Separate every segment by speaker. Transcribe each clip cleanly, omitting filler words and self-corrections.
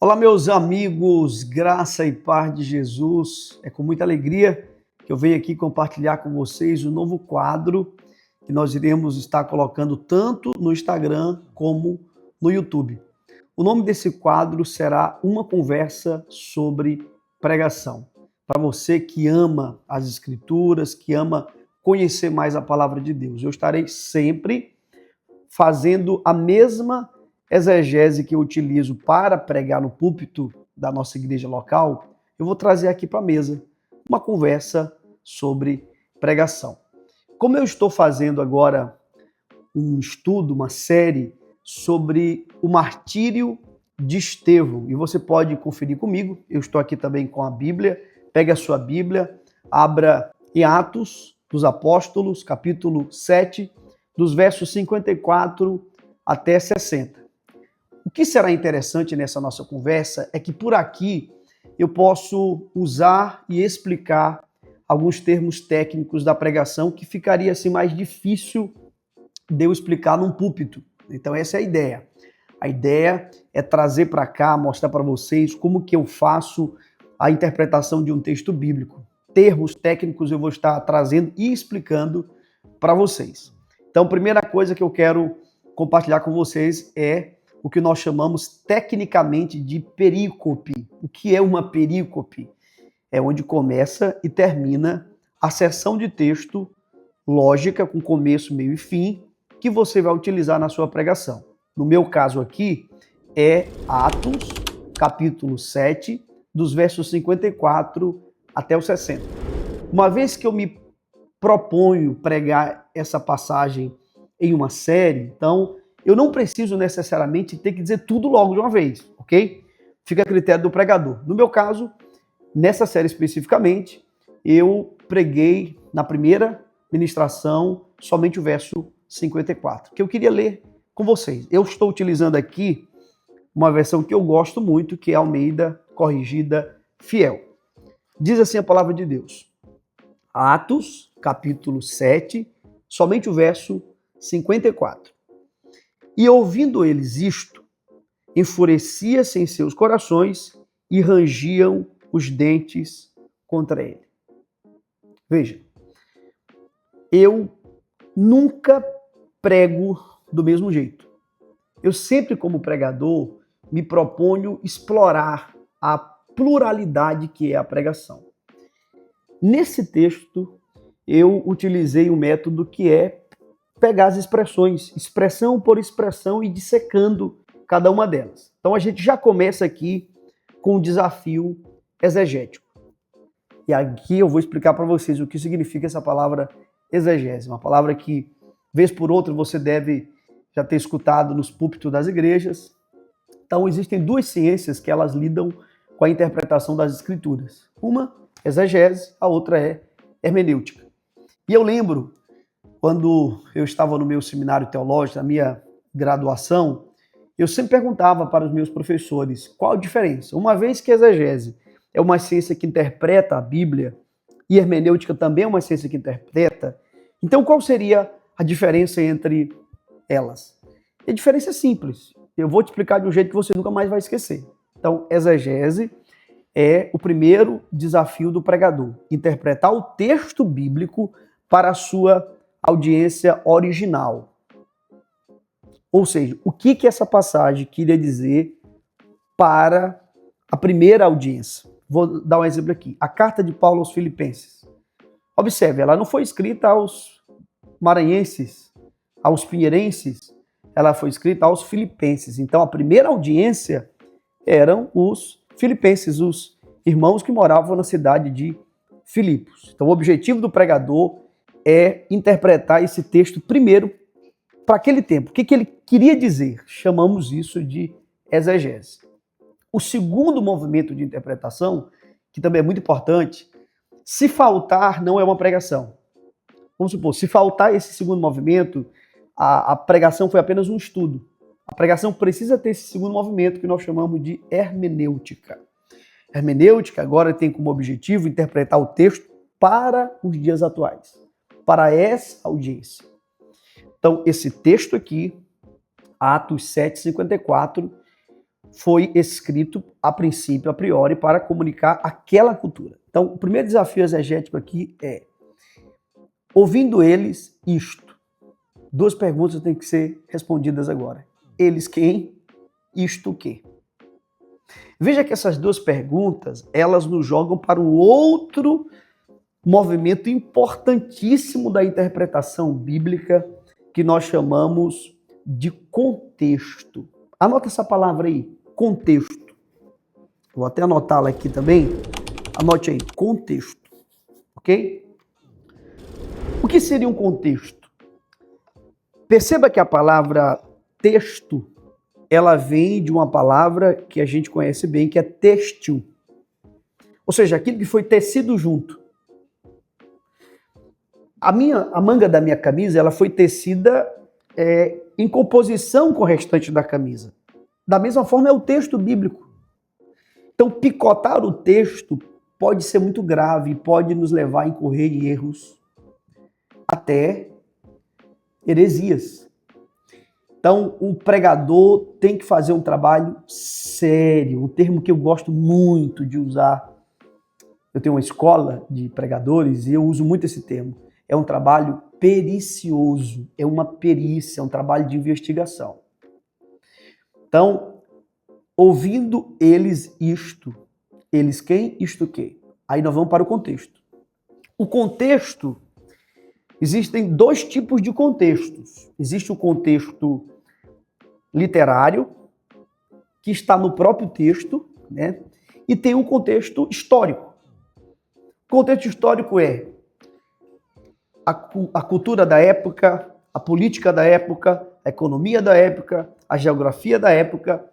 Speaker 1: Olá, meus amigos, graça e paz de Jesus. É com muita alegria que eu venho aqui compartilhar com vocês um novo quadro que nós iremos estar colocando tanto no Instagram como no YouTube. O nome desse quadro será Uma Conversa sobre Pregação. Para você que ama as Escrituras, que ama conhecer mais a palavra de Deus, eu estarei sempre fazendo a mesma exegese que eu utilizo para pregar no púlpito da nossa igreja local. Eu vou trazer aqui para a mesa uma conversa sobre pregação. Como eu estou fazendo agora um estudo, uma série sobre o martírio de Estevão, e você pode conferir comigo, eu estou aqui também com a Bíblia. Pegue a sua Bíblia, abra em Atos dos Apóstolos, capítulo 7, dos versos 54 até 60. O que será interessante nessa nossa conversa é que por aqui eu posso usar e explicar alguns termos técnicos da pregação que ficaria assim mais difícil de eu explicar num púlpito. Então essa é a ideia. A ideia é trazer para cá, mostrar para vocês como que eu faço a interpretação de um texto bíblico. Termos técnicos eu vou estar trazendo e explicando para vocês. Então, a primeira coisa que eu quero compartilhar com vocês é o que nós chamamos tecnicamente de perícope. O que é uma perícope? É onde começa e termina a seção de texto lógica, com começo, meio e fim, que você vai utilizar na sua pregação. No meu caso aqui, é Atos, capítulo 7, dos versos 54 até os 60. Uma vez que eu me proponho pregar essa passagem em uma série, então eu não preciso necessariamente ter que dizer tudo logo de uma vez, ok? Fica a critério do pregador. No meu caso, nessa série especificamente, eu preguei na primeira ministração somente o verso 54, que eu queria ler com vocês. Eu estou utilizando aqui uma versão que eu gosto muito, que é Almeida Corrigida Fiel. Diz assim a palavra de Deus. Atos, capítulo 7, somente o verso 54. E ouvindo eles isto, enfurecia-se em seus corações e rangiam os dentes contra ele. Veja, eu nunca prego do mesmo jeito. Eu sempre, como pregador, me proponho explorar a pluralidade que é a pregação. Nesse texto, eu utilizei um método que é pegar as expressões, expressão por expressão e dissecando cada uma delas. Então a gente já começa aqui com um desafio exegético. E aqui eu vou explicar para vocês o que significa essa palavra exegese, uma palavra que, vez por outra, você deve já ter escutado nos púlpitos das igrejas. Então existem duas ciências que elas lidam com a interpretação das escrituras. Uma, exegese, a outra é hermenêutica. E eu lembro, quando eu estava no meu seminário teológico, na minha graduação, eu sempre perguntava para os meus professores qual a diferença. Uma vez que a exegese é uma ciência que interpreta a Bíblia e hermenêutica também é uma ciência que interpreta, então qual seria a diferença entre elas? E a diferença é simples. Eu vou te explicar de um jeito que você nunca mais vai esquecer. Então, exegese é o primeiro desafio do pregador, interpretar o texto bíblico para a sua audiência original. Ou seja, o que essa passagem queria dizer para a primeira audiência? Vou dar um exemplo aqui. A carta de Paulo aos Filipenses. Observe, ela não foi escrita aos maranhenses, aos pinheirenses, ela foi escrita aos filipenses. Então, a primeira audiência eram os filipenses, os irmãos que moravam na cidade de Filipos. Então, o objetivo do pregador é interpretar esse texto primeiro para aquele tempo. O que ele queria dizer? Chamamos isso de exegese. O segundo movimento de interpretação, que também é muito importante, se faltar, não é uma pregação. Vamos supor, se faltar esse segundo movimento, a pregação foi apenas um estudo. A pregação precisa ter esse segundo movimento que nós chamamos de hermenêutica. Hermenêutica agora tem como objetivo interpretar o texto para os dias atuais, para essa audiência. Então, esse texto aqui, Atos 7:54, foi escrito a princípio, a priori, para comunicar aquela cultura. Então, o primeiro desafio exegético aqui é: ouvindo eles isto. Duas perguntas têm que ser respondidas agora. Eles quem? Isto o quê? Veja que essas duas perguntas, elas nos jogam para um outro movimento importantíssimo da interpretação bíblica que nós chamamos de contexto. Anota essa palavra aí, contexto. Vou até anotá-la aqui também. Anote aí, contexto. Ok? O que seria um contexto? Perceba que a palavra texto, ela vem de uma palavra que a gente conhece bem, que é têxtil. Ou seja, aquilo que foi tecido junto. A manga da minha camisa, ela foi tecida em composição com o restante da camisa. Da mesma forma é o texto bíblico. Então, picotar o texto pode ser muito grave, pode nos levar a incorrer em erros, até heresias. Então, o pregador tem que fazer um trabalho sério, um termo que eu gosto muito de usar. Eu tenho uma escola de pregadores e eu uso muito esse termo. É um trabalho pericioso, é uma perícia, é um trabalho de investigação. Então, ouvindo eles isto, eles quem? Isto quê? Aí nós vamos para o contexto. O contexto, existem dois tipos de contextos. Existe o contexto literário, que está no próprio texto, né? E tem um contexto histórico. O contexto histórico é a cultura da época, a política da época, a economia da época, a geografia da época,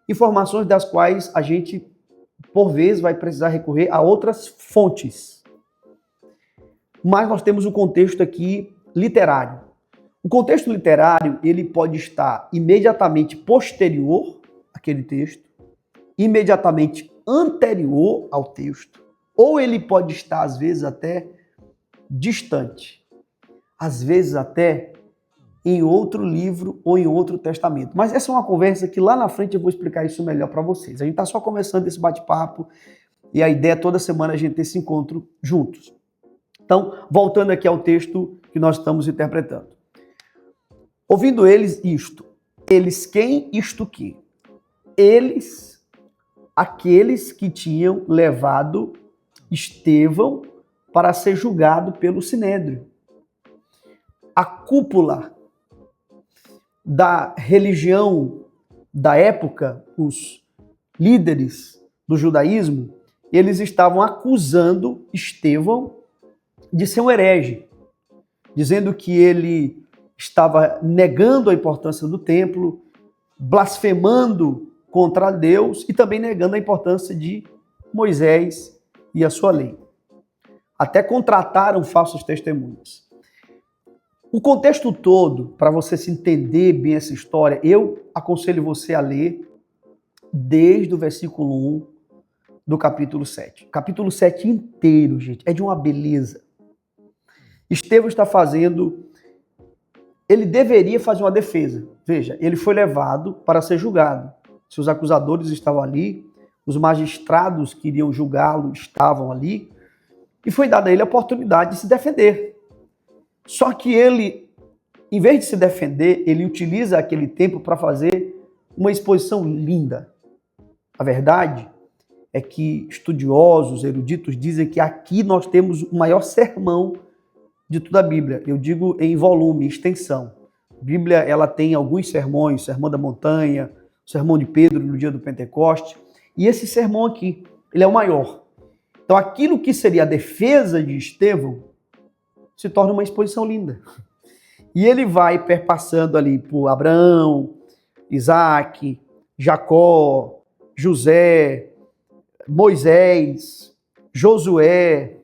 Speaker 1: informações das quais a gente, por vezes, vai precisar recorrer a outras fontes. Mas nós temos um contexto aqui literário. O contexto literário, ele pode estar imediatamente posterior àquele texto, imediatamente anterior ao texto, ou ele pode estar, às vezes, até distante. Às vezes, até em outro livro ou em outro testamento. Mas essa é uma conversa que lá na frente eu vou explicar isso melhor para vocês. A gente está só começando esse bate-papo e a ideia é toda semana a gente ter esse encontro juntos. Então, voltando aqui ao texto que nós estamos interpretando. Ouvindo eles isto. Eles quem? Isto que? Eles, aqueles que tinham levado Estevão para ser julgado pelo Sinédrio. A cúpula da religião da época, os líderes do judaísmo, eles estavam acusando Estevão de ser um herege, dizendo que ele estava negando a importância do templo, blasfemando contra Deus e também negando a importância de Moisés e a sua lei. Até contrataram falsos testemunhas. O contexto todo, para você se entender bem essa história, eu aconselho você a ler desde o versículo 1 do capítulo 7. O capítulo 7 inteiro, gente, é de uma beleza. Estevão está fazendo... Ele deveria fazer uma defesa. Veja, ele foi levado para ser julgado. Seus acusadores estavam ali, os magistrados que iriam julgá-lo estavam ali, e foi dada a ele a oportunidade de se defender. Só que ele, em vez de se defender, ele utiliza aquele tempo para fazer uma exposição linda. A verdade é que estudiosos, eruditos dizem que aqui nós temos o maior sermão de toda a Bíblia. Eu digo em volume, extensão. A Bíblia, ela tem alguns sermões, o Sermão da Montanha, o Sermão de Pedro no dia do Pentecoste, e esse sermão aqui, ele é o maior. Então aquilo que seria a defesa de Estevão se torna uma exposição linda. E ele vai perpassando ali por Abraão, Isaac, Jacó, José, Moisés, Josué,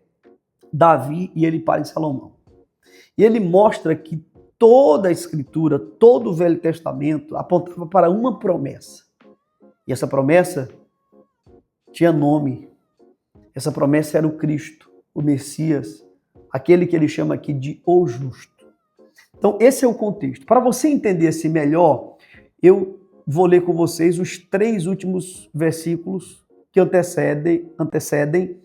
Speaker 1: Davi, e ele para em Salomão. E ele mostra que toda a Escritura, todo o Velho Testamento apontava para uma promessa. E essa promessa tinha nome. Essa promessa era o Cristo, o Messias, aquele que ele chama aqui de o justo. Então, esse é o contexto. Para você entender-se melhor, eu vou ler com vocês os 3 últimos versículos que antecedem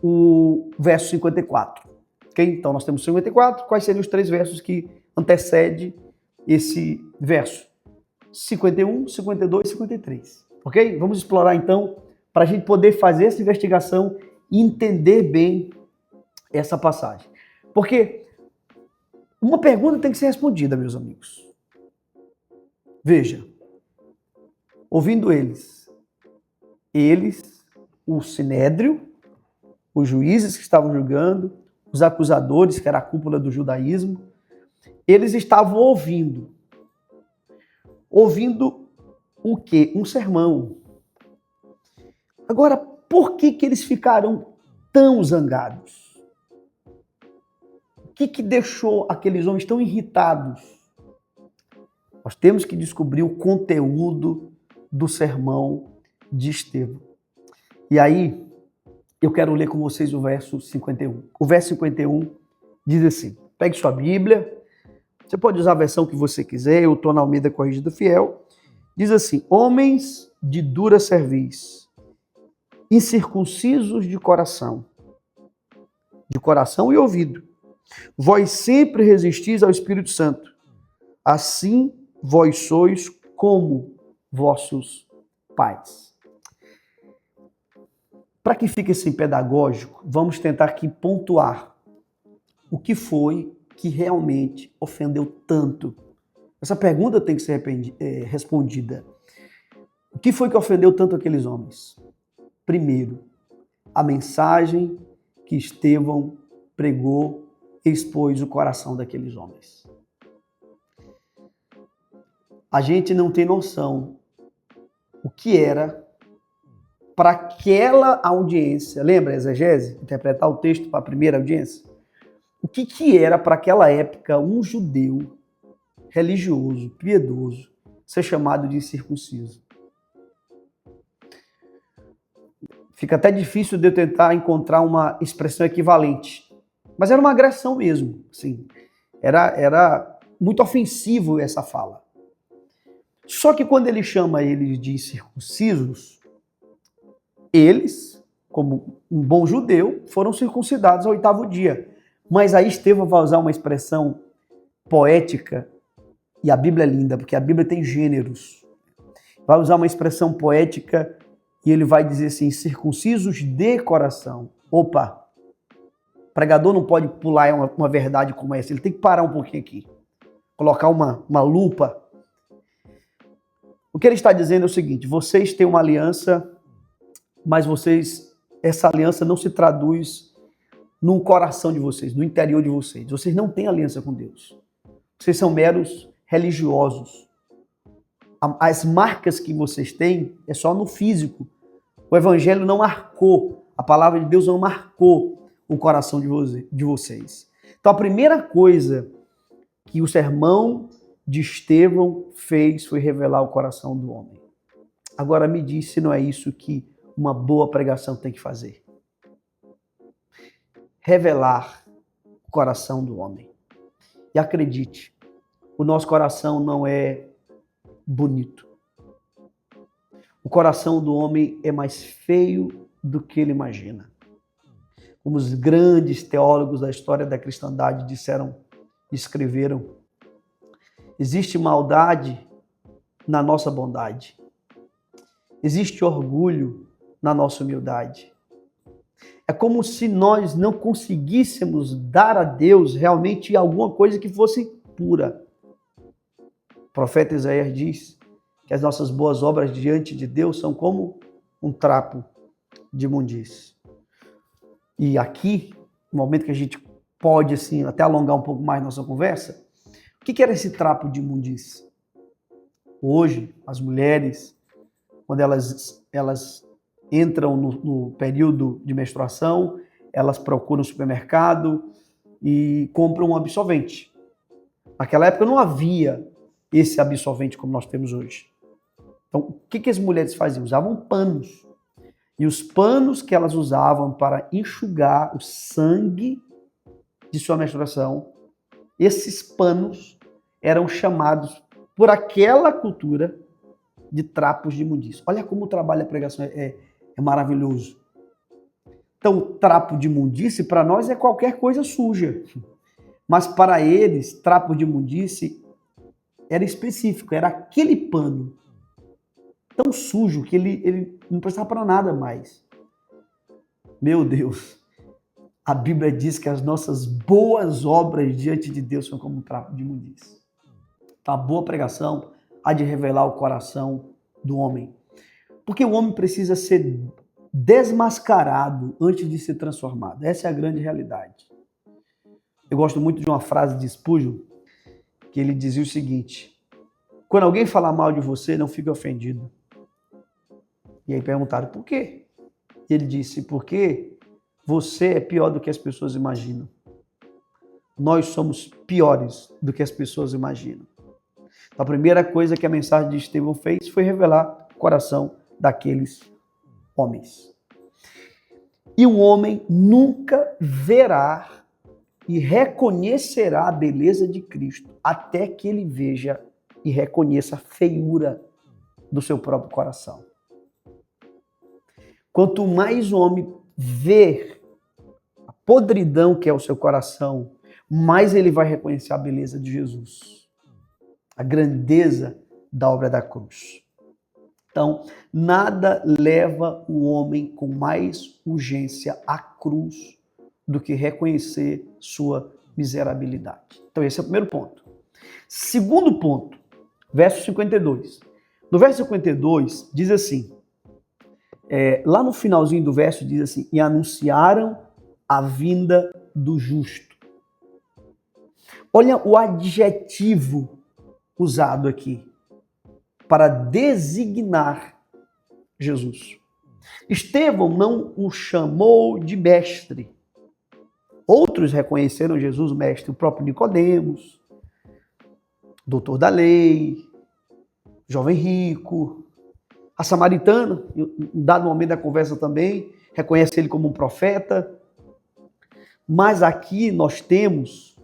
Speaker 1: o verso 54. Okay? Então, nós temos 54. Quais seriam os 3 versos que antecedem esse verso? 51, 52 e 53. Ok? Vamos explorar, então, para a gente poder fazer essa investigação e entender bem essa passagem. Porque uma pergunta tem que ser respondida, meus amigos. Veja, ouvindo eles, o sinédrio, os juízes que estavam julgando, os acusadores, que era a cúpula do judaísmo, eles estavam ouvindo o quê? Um sermão. Agora, por que eles ficaram tão zangados? O que deixou aqueles homens tão irritados? Nós temos que descobrir o conteúdo do sermão de Estevão. E aí, eu quero ler com vocês o verso 51. O verso 51 diz assim, pegue sua Bíblia, você pode usar a versão que você quiser, eu estou na Almeida Corrigida Fiel. Diz assim, homens de dura cerviz, incircuncisos de coração e ouvido, vós sempre resistis ao Espírito Santo, assim vós sois como vossos pais. Para que fique assim pedagógico, vamos tentar aqui pontuar o que foi que realmente ofendeu tanto. Essa pergunta tem que ser respondida. O que foi que ofendeu tanto aqueles homens? Primeiro, a mensagem que Estevão pregou e expôs o coração daqueles homens. A gente não tem noção o que era para aquela audiência. Lembra a exegese? Interpretar o texto para a primeira audiência? O que era para aquela época um judeu religioso, piedoso, ser chamado de incircunciso? Fica até difícil de eu tentar encontrar uma expressão equivalente. Mas era uma agressão mesmo. Assim. Era muito ofensivo essa fala. Só que quando ele chama eles de incircuncisos, eles, como um bom judeu, foram circuncidados ao 8º dia. Mas aí Estevão vai usar uma expressão poética, e a Bíblia é linda, porque a Bíblia tem gêneros. Vai usar uma expressão poética e ele vai dizer assim, circuncisos de coração. Opa, o pregador não pode pular uma verdade como essa, ele tem que parar um pouquinho aqui, colocar uma lupa. O que ele está dizendo é o seguinte, vocês têm uma aliança, mas essa aliança não se traduz no coração de vocês, no interior de vocês. Vocês não têm aliança com Deus. Vocês são meros religiosos. As marcas que vocês têm é só no físico. O evangelho não marcou, a palavra de Deus não marcou o coração de vocês. Então a primeira coisa que o sermão de Estevão fez foi revelar o coração do homem. Agora me diz se não é isso que uma boa pregação tem que fazer. Revelar o coração do homem. E acredite, o nosso coração não é bonito. O coração do homem é mais feio do que ele imagina. Como os grandes teólogos da história da cristandade disseram, escreveram, existe maldade na nossa bondade. Existe orgulho na nossa humildade. É como se nós não conseguíssemos dar a Deus realmente alguma coisa que fosse pura. O profeta Isaías diz que as nossas boas obras diante de Deus são como um trapo de imundície. E aqui, no momento que a gente pode assim, até alongar um pouco mais nossa conversa, o que era esse trapo de imundície? Hoje, as mulheres, quando elas entram no período de menstruação, elas procuram o supermercado e compram um absorvente. Naquela época não havia esse absorvente como nós temos hoje. Então, o que as mulheres faziam? Usavam panos. E os panos que elas usavam para enxugar o sangue de sua menstruação, esses panos eram chamados por aquela cultura de trapos de imundícia. Olha como o trabalho da pregação é maravilhoso. Então, trapo de imundície para nós é qualquer coisa suja. Mas para eles, trapo de imundície era específico, era aquele pano tão sujo que ele não prestava para nada mais. Meu Deus, a Bíblia diz que as nossas boas obras diante de Deus são como um trapo de imundície. Então, a boa pregação há de revelar o coração do homem. Porque o homem precisa ser desmascarado antes de ser transformado. Essa é a grande realidade. Eu gosto muito de uma frase de Spurgeon, que ele dizia o seguinte: quando alguém falar mal de você, não fique ofendido. E aí perguntaram, por quê? E ele disse, porque você é pior do que as pessoas imaginam. Nós somos piores do que as pessoas imaginam. Então, a primeira coisa que a mensagem de Estevão fez foi revelar o coração daqueles homens. E o homem nunca verá e reconhecerá a beleza de Cristo até que ele veja e reconheça a feiura do seu próprio coração. Quanto mais o homem ver a podridão que é o seu coração, mais ele vai reconhecer a beleza de Jesus, a grandeza da obra da cruz. Então, nada leva o homem com mais urgência à cruz do que reconhecer sua miserabilidade. Então, esse é o primeiro ponto. Segundo ponto, verso 52. No verso 52, diz assim, lá no finalzinho do verso, diz assim, e anunciaram a vinda do justo. Olha o adjetivo usado aqui para designar Jesus. Estevão não o chamou de mestre. Outros reconheceram Jesus mestre, o próprio Nicodemos, doutor da lei, jovem rico, a samaritana, em dado momento da conversa também, reconhece ele como um profeta. Mas aqui nós temos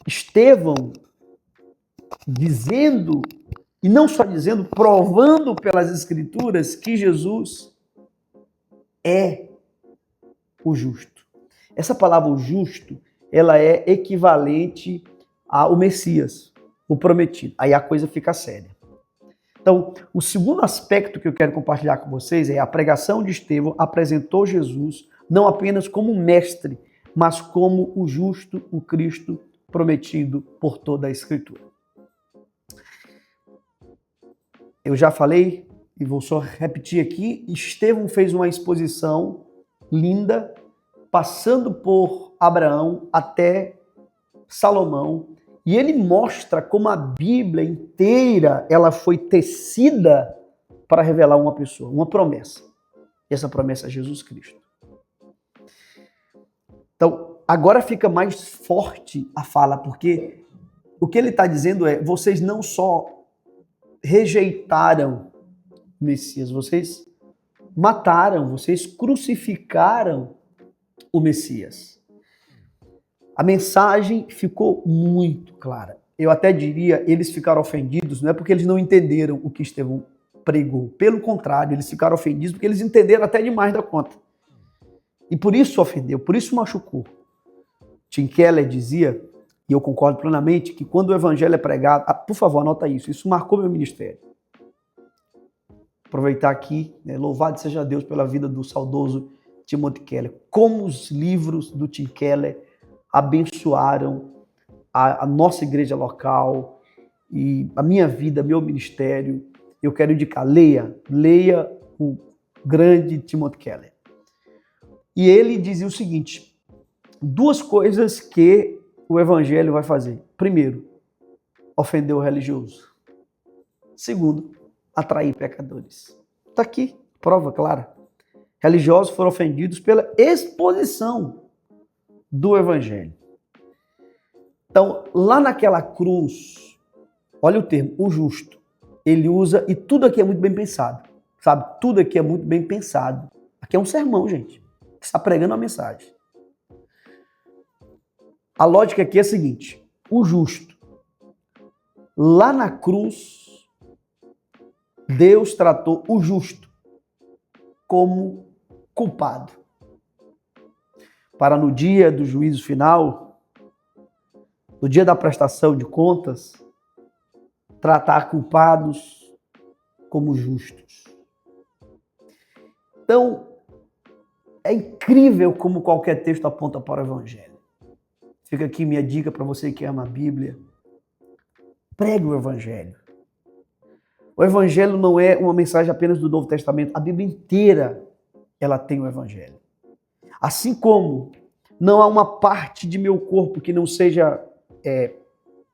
Speaker 1: Estevão dizendo, e não só dizendo, provando pelas Escrituras que Jesus é o justo. Essa palavra, o justo, ela é equivalente ao Messias, o prometido. Aí a coisa fica séria. Então, o segundo aspecto que eu quero compartilhar com vocês é a pregação de Estevão apresentou Jesus não apenas como um mestre, mas como o justo, o Cristo prometido por toda a Escritura. Eu já falei e vou só repetir aqui, Estevão fez uma exposição linda, passando por Abraão até Salomão, e ele mostra como a Bíblia inteira ela foi tecida para revelar uma pessoa, uma promessa. E essa promessa é Jesus Cristo. Então, agora fica mais forte a fala, porque o que ele está dizendo é, vocês não só rejeitaram o Messias, vocês mataram, vocês crucificaram o Messias. A mensagem ficou muito clara. Eu até diria, eles ficaram ofendidos, não é porque eles não entenderam o que Estevão pregou. Pelo contrário, eles ficaram ofendidos porque eles entenderam até demais da conta. E por isso ofendeu, por isso machucou. Tim Keller dizia, e eu concordo plenamente, que quando o evangelho é pregado... por favor, anota isso marcou meu ministério. Aproveitar aqui, louvado seja Deus pela vida do saudoso Timothy Keller. Como os livros do Tim Keller abençoaram a nossa igreja local e a minha vida, meu ministério. Eu quero indicar, leia o grande Timothy Keller. E ele dizia o seguinte, duas coisas que o evangelho vai fazer. Primeiro, ofender o religioso. Segundo, atrair pecadores. Está aqui, prova clara. Religiosos foram ofendidos pela exposição do evangelho. Então, lá naquela cruz, olha o termo, o justo, ele usa, e tudo aqui é muito bem pensado, sabe? Tudo aqui é muito bem pensado. Aqui é um sermão, gente. Está pregando uma mensagem. A lógica aqui é a seguinte, o justo, lá na cruz, Deus tratou o justo como culpado, para no dia do juízo final, no dia da prestação de contas, tratar culpados como justos. Então, é incrível como qualquer texto aponta para o Evangelho. Fica aqui minha dica para você que ama a Bíblia. Pregue o Evangelho. O Evangelho não é uma mensagem apenas do Novo Testamento. A Bíblia inteira, ela tem o Evangelho. Assim como não há uma parte de meu corpo que não seja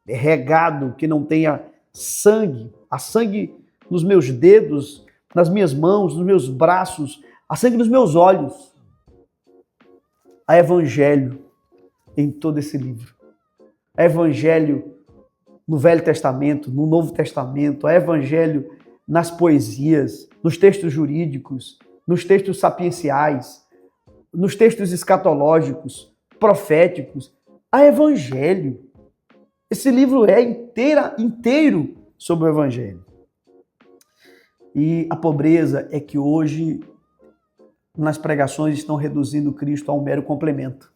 Speaker 1: regado, que não tenha sangue. Há sangue nos meus dedos, nas minhas mãos, nos meus braços. Há sangue nos meus olhos. Há Evangelho em todo esse livro. Há Evangelho no Velho Testamento, no Novo Testamento, há Evangelho nas poesias, nos textos jurídicos, nos textos sapienciais, nos textos escatológicos, proféticos. Há Evangelho. Esse livro é inteiro sobre o Evangelho. E a pobreza é que hoje, nas pregações, estão reduzindo Cristo a um mero complemento.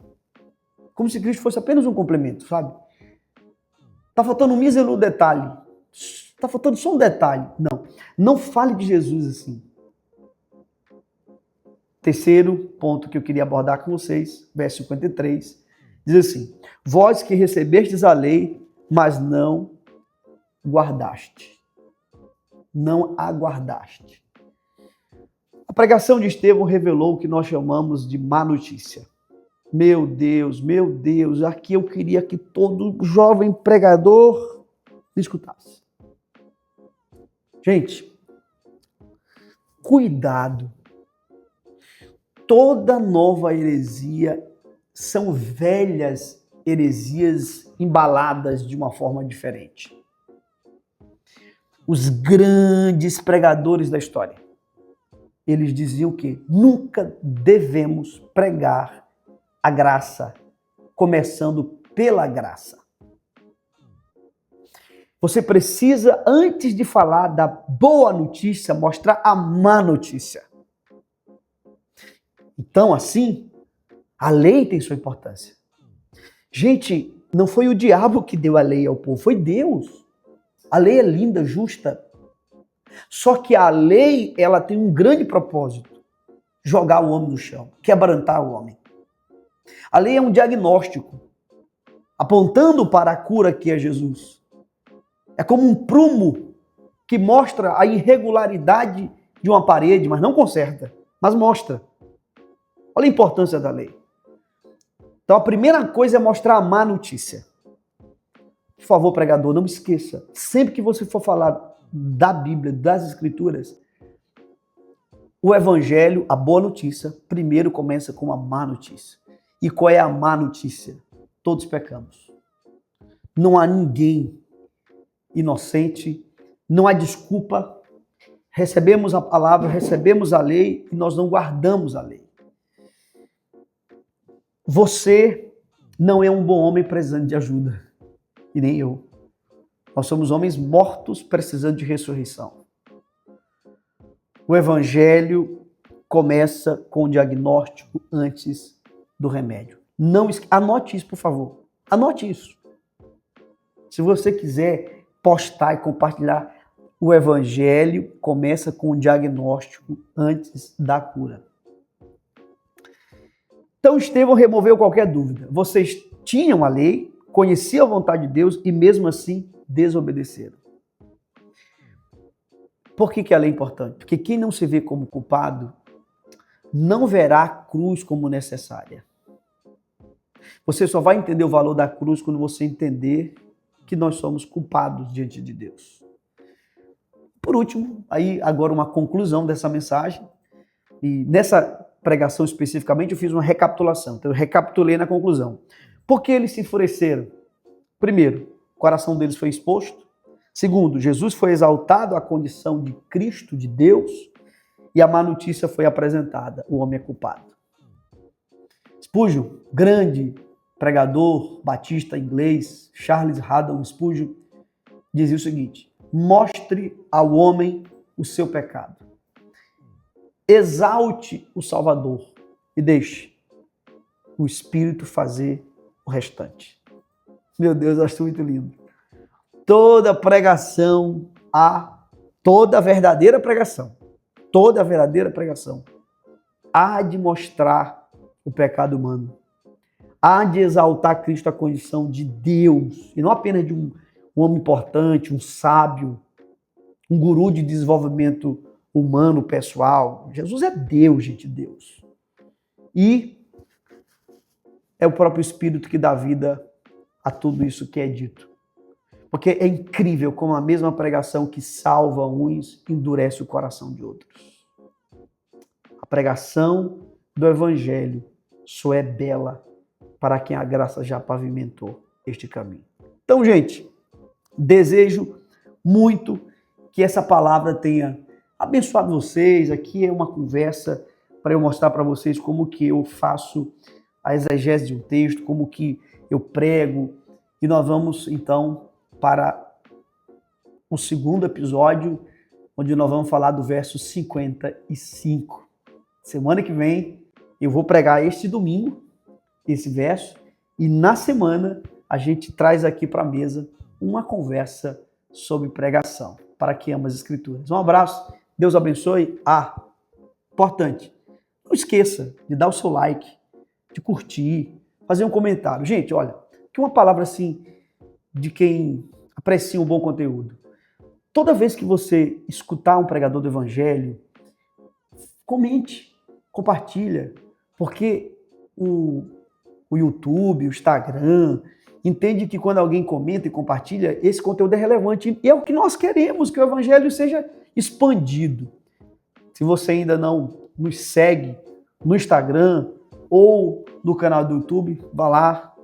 Speaker 1: Como se Cristo fosse apenas um complemento, sabe? Está faltando um mísero detalhe. Está faltando só um detalhe. Não fale de Jesus assim. Terceiro ponto que eu queria abordar com vocês, verso 53, diz assim: vós que recebestes a lei, mas não guardaste. Não aguardaste. A pregação de Estevão revelou o que nós chamamos de má notícia. Meu Deus, aqui eu queria que todo jovem pregador me escutasse. Gente, cuidado. Toda nova heresia são velhas heresias embaladas de uma forma diferente. Os grandes pregadores da história, eles diziam que nunca devemos pregar a graça, começando pela graça. Você precisa, antes de falar da boa notícia, mostrar a má notícia. Então, assim, a lei tem sua importância. Gente, não foi o diabo que deu a lei ao povo, foi Deus. A lei é linda, justa. Só que a lei, ela tem um grande propósito: jogar o homem no chão, quebrantar o homem. A lei é um diagnóstico, apontando para a cura que é Jesus. É como um prumo que mostra a irregularidade de uma parede, mas não conserta, mas mostra. Olha a importância da lei. Então a primeira coisa é mostrar a má notícia. Por favor, pregador, não esqueça, sempre que você for falar da Bíblia, das Escrituras, o Evangelho, a boa notícia, primeiro começa com a má notícia. E qual é a má notícia? Todos pecamos. Não há ninguém inocente, não há desculpa. Recebemos a palavra, recebemos a lei e nós não guardamos a lei. Você não é um bom homem precisando de ajuda, e nem eu. Nós somos homens mortos precisando de ressurreição. O Evangelho começa com o diagnóstico antes do remédio. Anote isso, por favor. Anote isso. Se você quiser postar e compartilhar, o Evangelho começa com o diagnóstico antes da cura. Então Estevão removeu qualquer dúvida. Vocês tinham a lei, conheciam a vontade de Deus e mesmo assim desobedeceram. Por que a lei é importante? Porque quem não se vê como culpado não verá a cruz como necessária. Você só vai entender o valor da cruz quando você entender que nós somos culpados diante de Deus. Por último, aí agora uma conclusão dessa mensagem. E nessa pregação especificamente eu fiz uma recapitulação. Então eu recapitulei na conclusão. Por que eles se enfureceram? Primeiro, o coração deles foi exposto. Segundo, Jesus foi exaltado à condição de Cristo, de Deus, e a má notícia foi apresentada: o homem é culpado. Spurgeon, grande pregador batista inglês, Charles Haddon Spurgeon, dizia o seguinte: mostre ao homem o seu pecado. Exalte o Salvador e deixe o Espírito fazer o restante. Meu Deus, eu acho muito lindo. Toda pregação, toda verdadeira pregação, há de mostrar o pecado humano, há de exaltar Cristo a condição de Deus, e não apenas de um homem importante, um sábio, um guru de desenvolvimento humano, pessoal. Jesus é Deus, gente, Deus. E é o próprio Espírito que dá vida a tudo isso que é dito. Porque é incrível como a mesma pregação que salva uns endurece o coração de outros. A pregação do Evangelho só é bela para quem a graça já pavimentou este caminho. Então, gente, desejo muito que essa palavra tenha abençoado vocês. Aqui é uma conversa para eu mostrar para vocês como que eu faço a exegese de um texto, como que eu prego. E nós vamos, então, para o segundo episódio, onde nós vamos falar do verso 55. Semana que vem, eu vou pregar este domingo, esse verso, e na semana a gente traz aqui para a mesa uma conversa sobre pregação, para quem ama as Escrituras. Um abraço, Deus abençoe. Importante, não esqueça de dar o seu like, de curtir, fazer um comentário. Gente, olha, que uma palavra assim de quem aprecia um bom conteúdo. Toda vez que você escutar um pregador do Evangelho, comente, compartilha, porque o YouTube, o Instagram, entende que quando alguém comenta e compartilha, esse conteúdo é relevante. E é o que nós queremos, que o Evangelho seja expandido. Se você ainda não nos segue no Instagram ou no canal do YouTube, vá lá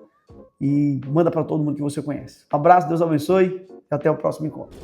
Speaker 1: e manda para todo mundo que você conhece. Um abraço, Deus abençoe e até o próximo encontro.